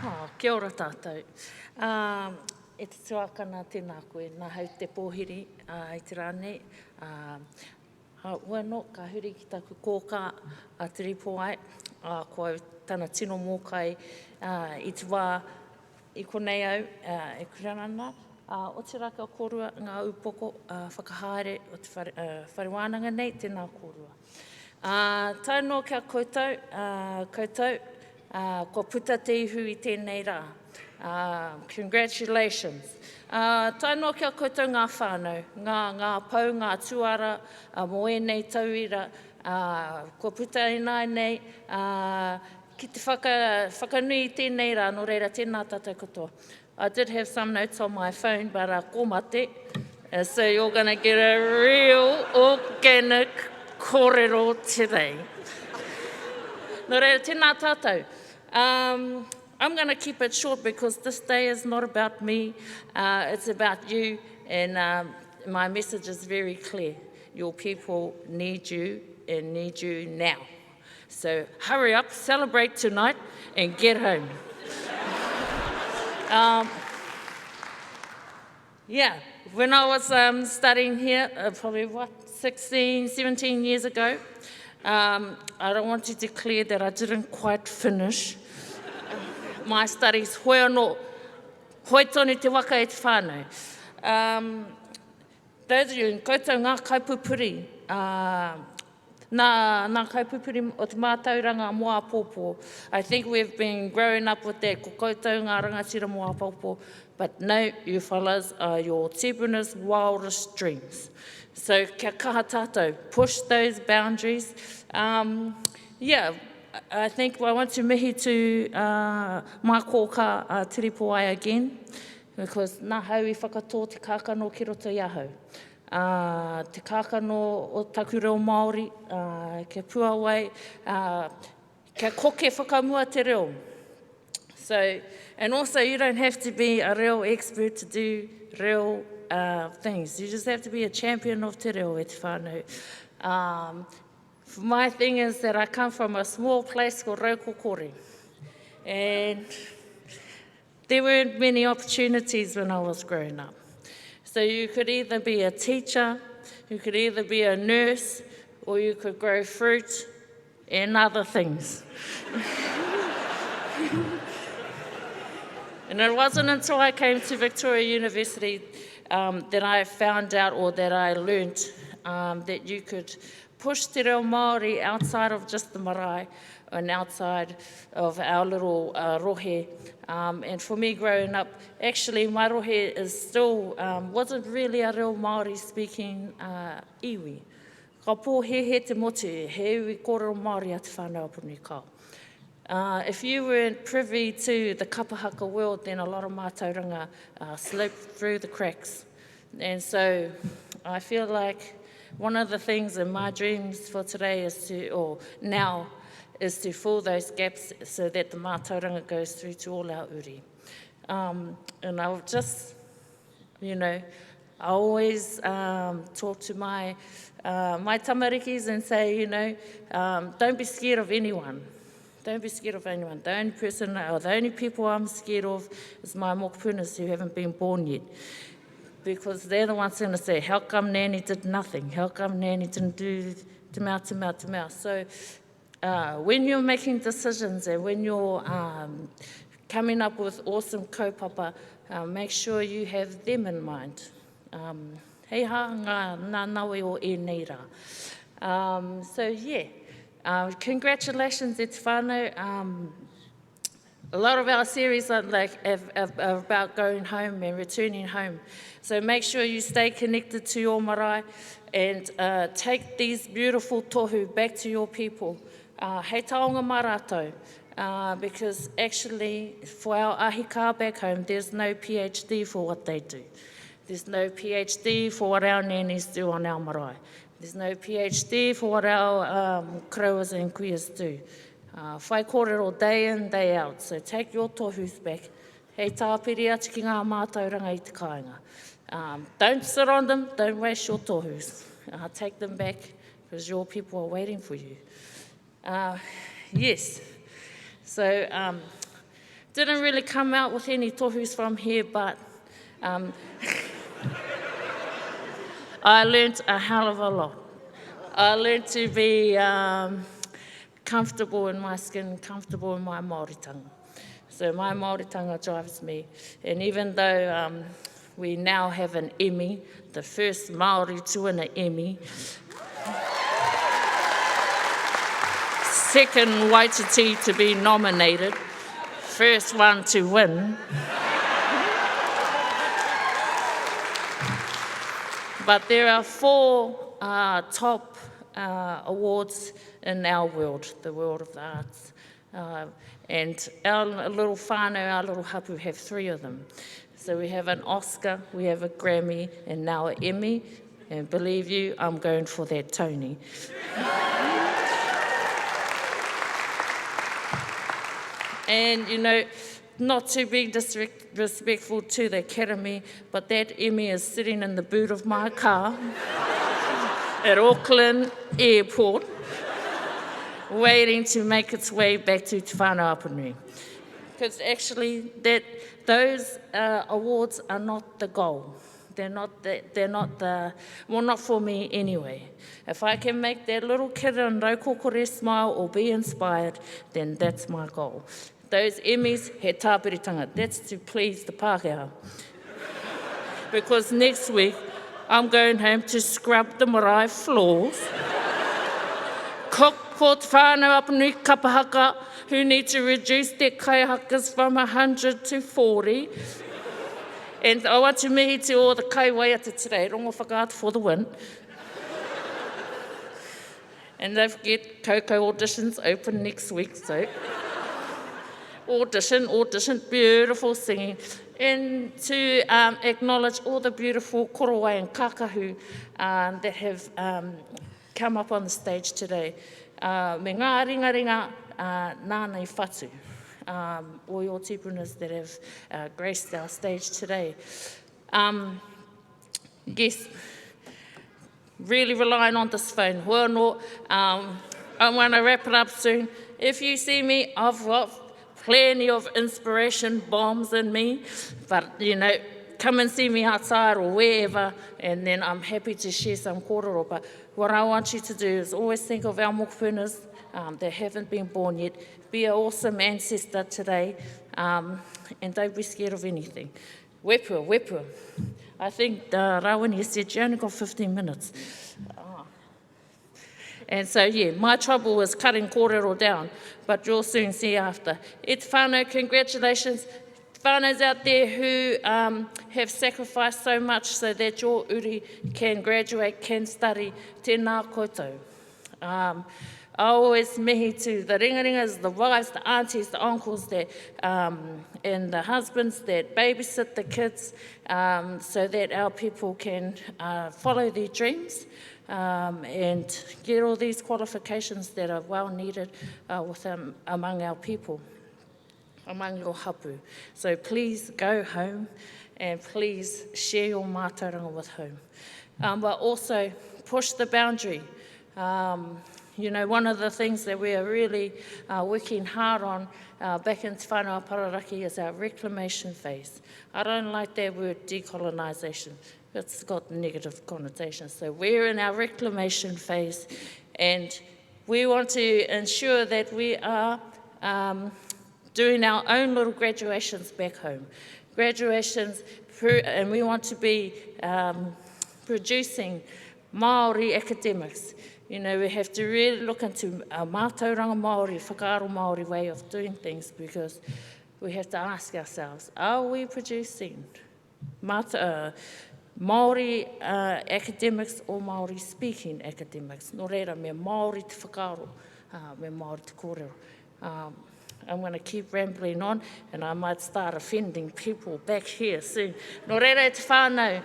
Oh, kia ora tātou. E te tuakana tēnā koe, nā hau te pōhiri i te rānei. Ua no, ka huri ki taku kōka a te ripo ai, ko au tana tino mō kai i te wā i konei au e kuranana. O te raka korua ngā upoko whakahaere o te whare nei, tēnā korua. Tau no kia koutou, ko puta te ihu i tēnei rā. Congratulations. Tai no kia koutou ngā whānau, ngā pau, ngā tuara, mo enei tauira, ko puta e nai nei, ki te whakanui i tēnei rā, no reira tēnā tātou katoa. I did have some notes on my phone, but ko mate, so you're going to get a real organic kōrero today. No reira, tēnā tātou. I'm going to keep it short because this day is not about me, it's about you, and my message is very clear. Your people need you and need you now. So hurry up, celebrate tonight, and get home. When I was studying here, probably 16, 17 years ago, I don't want to declare that I didn't quite finish my studies. Hoi anō, hoi tonu te waka e te whānau. Those of you, koutou ngā kaipupuri, nā kaipupuri o te mātauranga moa pōpō. I think we've been growing up with that, ko koutou ngā rangatira moa pōpō, but no, you fellas are your tipuna's wildest dreams. So kia kaha tātou, push those boundaries. I think I want to mihi to mā kōka tiripo ai again, because nā hau I whakatō te kākano ki roto i ahau. Te kākano o taku reo Māori, kia puawai, kia koke whakamua te reo. So, and also you don't have to be a reo expert to do reo things. You just have to be a champion of te reo e te whānau. My thing is that I come from a small place called Raukokore, and there weren't many opportunities when I was growing up. So you could either be a teacher, you could either be a nurse, or you could grow fruit and other things. And it wasn't until I came to Victoria University that I found out, or that I learned, that you could push te reo Māori outside of just the marae and outside of our little rohe. And for me growing up, actually my rohe is still, wasn't really a reo Māori speaking iwi. Ka pō he te motu, he iwi kōrero Māori a te whānau apuni kao. If you weren't privy to the kapahaka world, then a lot of mātauranga slipped through the cracks. And so I feel like one of the things in my dreams for today is now is to fill those gaps so that the mātauranga goes through to all our uri. And I'll just, I always talk to my tamarikis and say, don't be scared of anyone. Don't be scared of anyone. The only person, or the only people I'm scared of is my mokupunas who haven't been born yet. Because they're the ones going to say, how come Nanny did nothing? How come Nanny didn't do te mea? So when you're making decisions and when you're coming up with awesome kaupapa, make sure you have them in mind. Hei ha ngā nawe o e nei rā. Congratulations e te whānau. A lot of our series are about going home and returning home. So make sure you stay connected to your marae and take these beautiful tohu back to your people. Hei taonga marato, because actually for our ahika back home, there's no PhD for what they do. There's no PhD for what our nannies do on our marae. There's no PhD for what our krauas and kuias do. Whai kōrero day in, day out. So take your tohus back. Hei tāpiri atu ki ngā mātauranga I te kāinga. Don't sit on them, don't waste your tohus. Take them back, because your people are waiting for you. Yes. So Didn't really come out with any tohus from here, but I learnt a hell of a lot. I learnt to be comfortable in my skin, comfortable in my Māoritanga. So my Māoritanga drives me. And even though we now have an Emmy, the first Māori to win an Emmy, second Waititi to be nominated, first one to win. But there are 4 top awards in our world, the world of the arts. And our little whānau, our little hapu, have 3 of them. So we have an Oscar, we have a Grammy, and now an Emmy. And believe you, I'm going for that Tony. And, you know, not to be disrespectful to the Academy, but that Emmy is sitting in the boot of my car at Auckland Airport, waiting to make its way back to Te Whānau Apanui. Because actually, those awards are not the goal. They're not not for me anyway. If I can make that little kid in Raukokore smile or be inspired, then that's my goal. Those Emmys, he tāpiritanga, that's to please the Pākehā. Because next week, I'm going home to scrub the marae floors, cook for Te Whānau Apanui kapahaka, who need to reduce their kaihakas from 100 to 40. And I want to mihi to all the kaiwaiata today, rongo whakaata for the win. And don't forget, Koko auditions open next week, so audition, beautiful singing. And to acknowledge all the beautiful korowai and kakahu that have come up on the stage today. Me ngā ringa nānei whatu. All your tipunas that have graced our stage today. Yes, really relying on this phone. I want to wrap it up soon. If you see me, I've got plenty of inspiration bombs in me, but you know, come and see me outside or wherever, and then I'm happy to share some kōrero. But what I want you to do is always think of our mokupunas that haven't been born yet. Be an awesome ancestor today, and don't be scared of anything. Wepua. I think Rawani said you only got 15 minutes. And so, yeah, my trouble was cutting kōrero down, but you'll soon see after. E te whānau, congratulations. Whānaus out there who have sacrificed so much so that your uri can graduate, can study. Tēnā koutou. I always mihi to the ringaringas, the wives, the aunties, the uncles, that, and the husbands that babysit the kids so that our people can follow their dreams and get all these qualifications that are well needed among our people, among your hapu. So please go home and please share your mātauranga with home. But also push the boundary. You know, one of the things that we are really working hard on back in Te Whānau Pararaki is our reclamation phase. I don't like that word decolonisation. It's got negative connotations. So we're in our reclamation phase, and we want to ensure that we are doing our own little graduations back home. And we want to be producing Māori academics. You know, we have to really look into our mātauranga Māori, whakaaro Māori way of doing things, because we have to ask ourselves, are we producing Māori academics or Māori speaking academics? No reira, me Māori te whakaaro, me Māori te kōrero. I'm going to keep rambling on, and I might start offending people back here soon. No reira te whānau.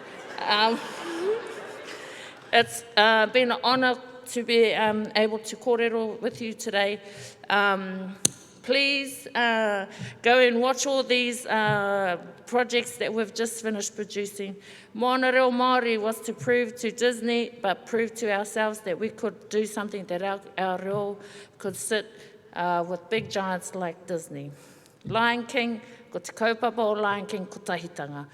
It's been an honour to be able to kōrero with you today. Please go and watch all these projects that we've just finished producing. Moana Reo Māori was to prove to Disney, but prove to ourselves that we could do something that our reo could sit with big giants like Disney. Lion King, ko te kaupapa o Lion King, ko tahitanga.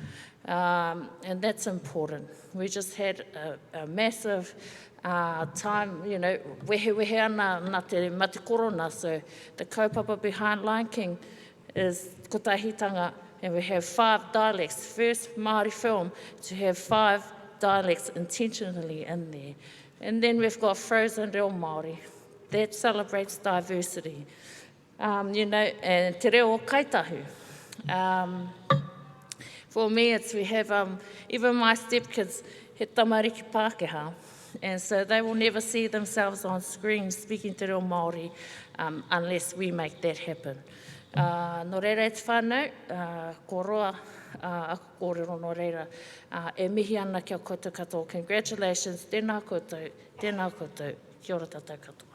And that's important. We just had a massive time, wehe ana nā te mate korona, so the kaupapa behind Lion King is ko tahitanga, and we have 5 dialects. First Māori film to have 5 dialects intentionally in there. And then we've got Frozen Reo Māori. That celebrates diversity. And te reo o kaitahu. For me, we have, even my stepkids, he tamariki Pākehā. And so they will never see themselves on screen speaking te reo Māori unless we make that happen. No reira e te whānau, ko roa aku kōrero no reira, e mihi ana kia koutou katoa. Congratulations, tēnā koutou, kia ora tātou katoa.